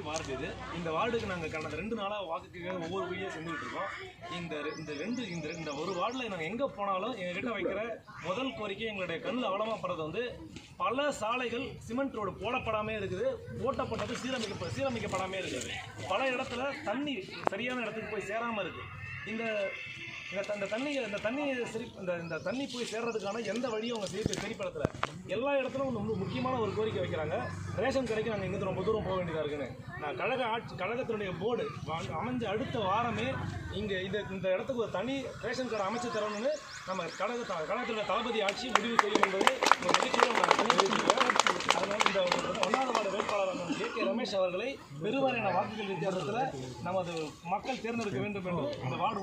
முதல் வார்டு இது. இந்த வார்டுக்கு நாங்கள் கடந்த 2 நாளாக வாக்குக்கு ஒவ்வொரு வீடியோ செஞ்சுக்கிட்டு இருக்கோம். இந்த ஒரு வார்டில் நாங்கள் எங்கே போனாலும் எங்ககிட்ட வைக்கிற முதல் கோரிக்கை எங்களுடைய கண்ணில் அவலமாக படுறது வந்து பல சாலைகள் சிமெண்ட் ரோடு போடப்படாமே இருக்குது, போட்டப்பட்டது சீரமைக்கப்படாமே இருக்குது. பல இடத்துல தண்ணி சரியான இடத்துக்கு போய் சேராமல் இருக்குது. இந்த தண்ணி போய் சேர்றதுக்கான எந்த வழியும் அவங்க சரிப்படுத்தல. எல்லா இடத்துலும் முக்கியமான ஒரு கோரிக்கை வைக்கிறாங்க. ரேஷன் கடைக்கு நாங்கள் இங்கிருந்து ரொம்ப தூரம் போக வேண்டியதாக இருக்குன்னு. நான் கழகத்தினுடைய போர்டு அமைஞ்ச அடுத்த வாரமே இங்கே இந்த இடத்துக்கு ஒரு தனி ரேஷன் கடை அமைச்சு தரணும்னு நம்ம கழகத்தினுடைய தளபதி ஆட்சி முடிவு செய்யும் என்பதை ஒரு நிகழ்ச்சியில் நான் தெரிவிக்கிறேன். அதனால் இந்த 1வது வார்டு வேட்பாளர் கே ரமேஷ் அவர்களை பெருவாரியான வாக்குகள் வித்தியாசத்தில் நமது மக்கள் தேர்ந்தெடுக்க வேண்டும் என்று இந்த வார்டு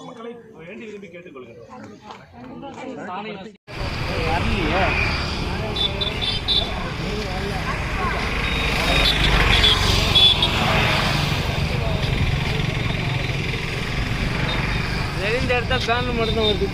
மக்களை வேண்டி விரும்பி கேட்டுக்கொள்கிறேன். இந்த இடத்த பேனல் மட்டும் வருது.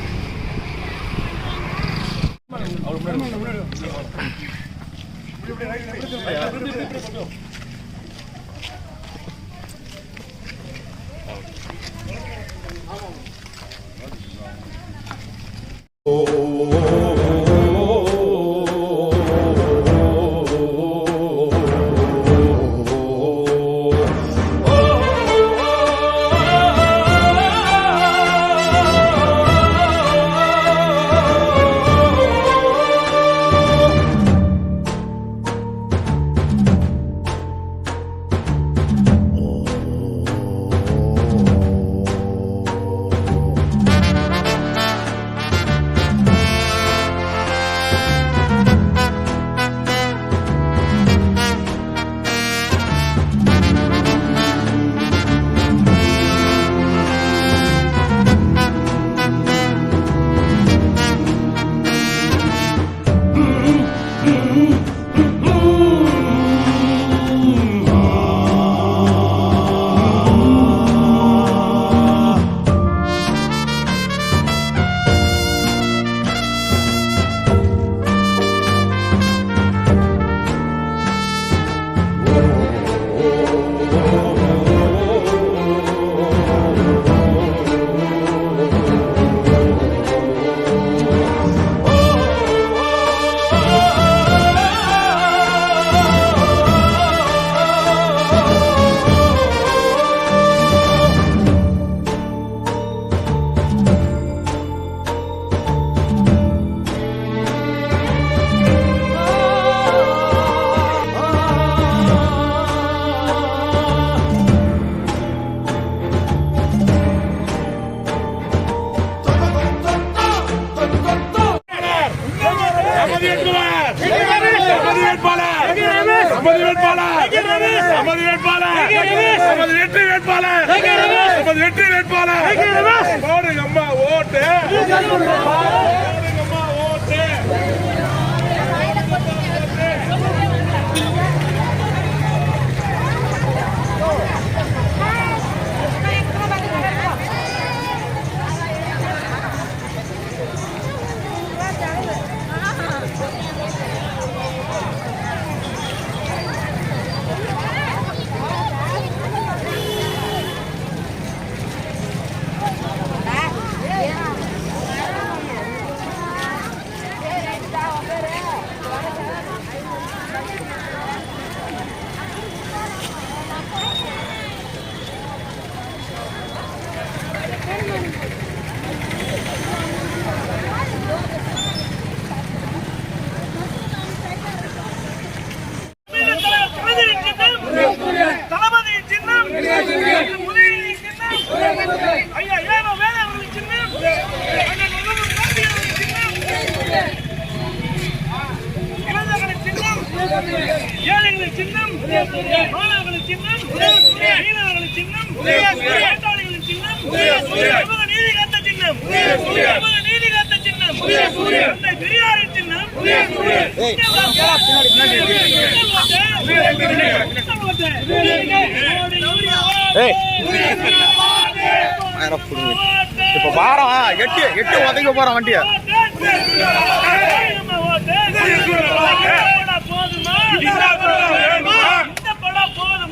ஏழைகளின் சின்னம், மாணவர்களின் சின்னம், மீனவர்களின் சின்னம், பாட்டாளிகளின் சின்னம், நமது நீதி காத்த சின்னம், நமது நீதி காத்த சின்னம், தந்தை பெரியாரின் சின்னம். இப்ப பாரம் 8 உதைக்க போறோம் வண்டிய. போதுமா?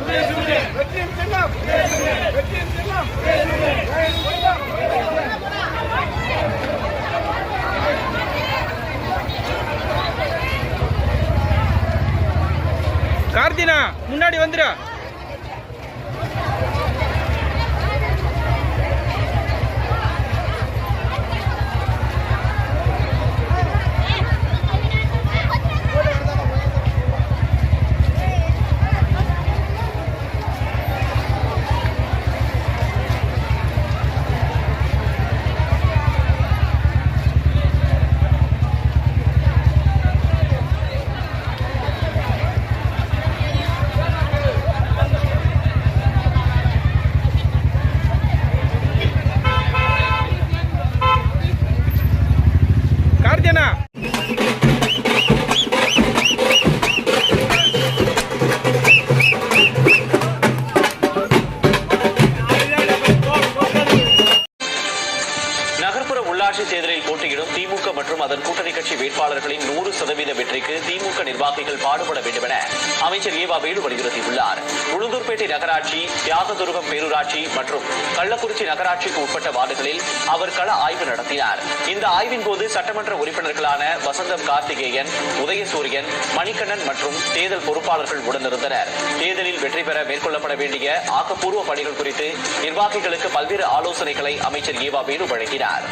வெற்றியின் சின்னம் வெற்றியின் சின்னம். கார்த்தினா முன்னாடி வந்துடா. கார்த்தினா நகர்ப்புற உள்ளாட்சி தேர்தலில் போட்டியிடும் திமுக மற்றும் அதன் கூட்டணி கட்சி வேட்பாளர்களின் 100% வெற்றிக்கு திமுக நிர்வாகிகள் பாடுபட வேண்டும் என அமைச்சர் ஏவா வேலு வலியுறுத்தியுள்ளார். உளுந்தூர்பேட்டை நகராட்சி, தியாகதுருகம் பேரூராட்சி மற்றும் கள்ளக்குறிச்சி நகராட்சிக்கு உட்பட்ட வார்டுகளில் அவர் கள ஆய்வு நடத்தினார். இந்த ஆய்வின் போது சட்டமன்ற உறுப்பினர்களான வசந்தம் கார்த்திகேயன், உதயசூரியன், மணிகண்ணன் மற்றும் தேர்தல் பொறுப்பாளர்கள் உடனிருந்தனர். தேர்தலில் வெற்றி பெற மேற்கொள்ளப்பட வேண்டிய ஆக்கப்பூர்வ பணிகள் குறித்து நிர்வாகிகளுக்கு பல்வேறு ஆலோசனைகளை அமைச்சர் ஏவா வேலு வழங்கினார்.